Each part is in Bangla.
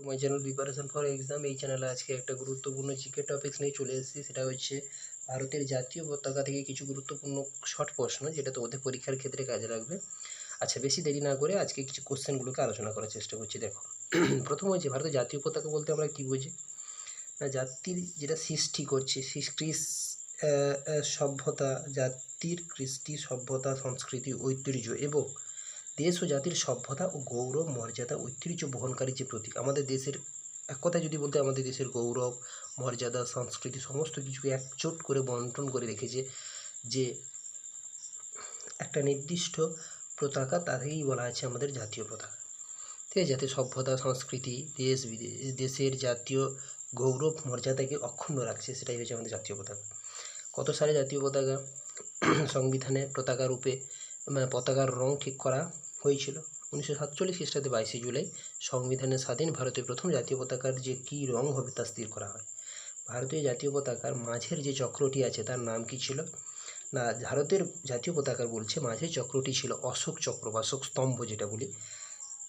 My channel preparation for exam. এই চ্যানেলে আজকে একটা গুরুত্বপূর্ণ জিকে টপিক্স নিয়ে চলে এসেছি। সেটা হচ্ছে ভারতের জাতীয় পতাকা থেকে কিছু গুরুত্বপূর্ণ শর্ট প্রশ্ন, যেটা তোমাদের পরীক্ষার ক্ষেত্রে কাজে লাগবে। আচ্ছা, বেশি দেরি না করে আজকে কিছু কোশ্চেনগুলোকে আলোচনা করার চেষ্টা করছি। দেখো, প্রথম হচ্ছে ভারতের জাতীয় পতাকা বলতে আমরা কী বুঝি না, জাতির যেটা সৃষ্টি করছে সভ্যতা, জাতির কৃষ্টি, সভ্যতা, সংস্কৃতি, ঐতিহ্য এবং দেশ ও জাতির সভ্যতা ও গৌরব, মর্যাদা, ঐতিহ্য বহনকারী যে প্রতীক। আমাদের দেশের এক কথায় যদি বলতে, আমাদের দেশের গৌরব, মর্যাদা, সংস্কৃতি সমস্ত কিছুকে একজোট করে বন্টন করে রেখেছে যে একটা নির্দিষ্ট পতাকা, তাকেই বলা আছে আমাদের জাতীয় পতাকা। ঠিক আছে, যাতে সভ্যতা, সংস্কৃতি, দেশ বিদেশ, দেশের জাতীয় গৌরব, মর্যাদাকে অক্ষুণ্ণ রাখছে, সেটাই হচ্ছে আমাদের জাতীয় পতাকা। কত সালে জাতীয় পতাকা সংবিধানে পতাকা রূপে পতাকার রং ঠিক করা হয়েছিল? 1947 খ্রিস্টাব্দে 22 জুলাই সংবিধানে স্বাধীন ভারতের প্রথম জাতীয় পতাকার যে কী রং হবে তা স্থির করা হয়। ভারতীয় জাতীয় পতাকার মাঝের যে চক্রটি আছে তার নাম কি ছিল? না, ভারতের জাতীয় পতাকার বলছে মাঝের চক্রটি ছিল অশোক চক্র বা অশোক স্তম্ভ যেটা বলি,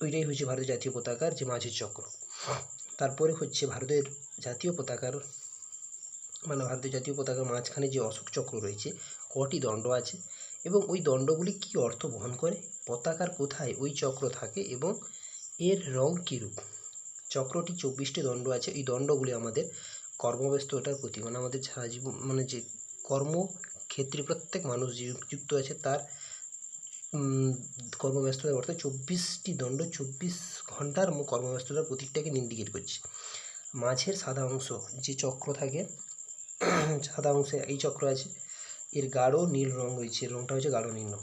ওইটাই হচ্ছে ভারতের জাতীয় পতাকার যে মাঝের চক্র। তারপরে হচ্ছে ভারতের জাতীয় পতাকার ভারতীয় জাতীয় পতাকার মাঝখানে যে অশোক চক্র রয়েছে, কটি দণ্ড আছে এবং ওই দণ্ডগুলি কী অর্থ বহন করে? পতাকার কোথায় ওই চক্র থাকে এবং এর রং কীরূপ? চক্রটি 24টি দণ্ড আছে। এই দণ্ডগুলি আমাদের কর্মব্যস্ততার প্রতীক, আমাদের সারা জীবন যে কর্মক্ষেত্রে প্রত্যেক মানুষ যুক্ত আছে তার কর্মব্যস্ততার অর্থাৎ 24টি দণ্ড 24 ঘন্টার কর্মব্যস্ততার প্রতীকটাকে ইন্ডিকেট করছে। মাঝের সাদা অংশ যে চক্র থাকে, সাদা অংশে এই চক্র আছে, এর গাঢ় নীল রং রয়েছে, রংটা হচ্ছে গাঢ় নীল রং।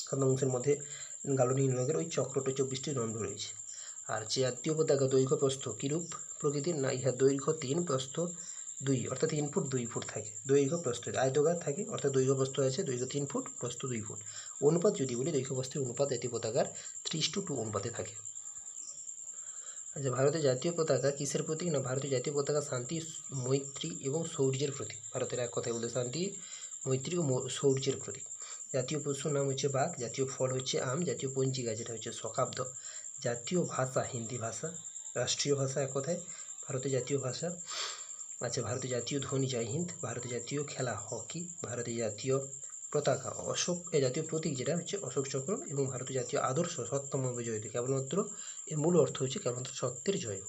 সাদা অংশের মধ্যে গাঢ় নীল রঙের ওই চক্রটা 24টি দণ্ড রয়েছে। আর যে জাতীয় পতাকা দৈর্ঘ্য প্রস্থ কীরূপ প্রকৃতির? না, ইহা দৈর্ঘ্য 3, প্রস্থ 2, অর্থাৎ 3 ফুট 2 ফুট থাকে। দৈর্ঘ্য প্রস্থ আয়তকার থাকে, অর্থাৎ দৈর্ঘ্য প্রস্থ আছে, দৈর্ঘ্য 3 ফুট, প্রস্থ 2 ফুট। অনুপাত যদি বলি, দৈর্ঘ্য প্রস্থের অনুপাত জাতীয় পতাকার 3:2 অনুপাতে থাকে। আচ্ছা, ভারতের জাতীয় পতাকা কিসের প্রতীক? না, ভারতীয় জাতীয় পতাকা শান্তি, মৈত্রী এবং শৌর্যের প্রতীক। ভারতের এক কথায় বলতে শান্তি, মৈত্রী ও শৌর্যের প্রতীক। জাতীয় পশুর নাম হচ্ছে বাঘ, জাতীয় ফল হচ্ছে আম, জাতীয় পঞ্জিকা যেটা হচ্ছে শকাব্দ, জাতীয় ভাষা হিন্দি ভাষা, রাষ্ট্রীয় ভাষা এক কথায় ভারতের জাতীয় ভাষা। আচ্ছা, ভারতের জাতীয় ধ্বনি জয় হিন্দ, ভারতের জাতীয় খেলা হকি, ভারতের জাতীয় পতাকা অশোক, জাতীয় প্রতীক যেটা হচ্ছে অশোক চক্র, এবং ভারতের জাতীয় আদর্শ সত্যম বিজয়িত। কেবলমাত্র এর মূল অর্থ হচ্ছে কেবলমাত্র সত্যের জয়।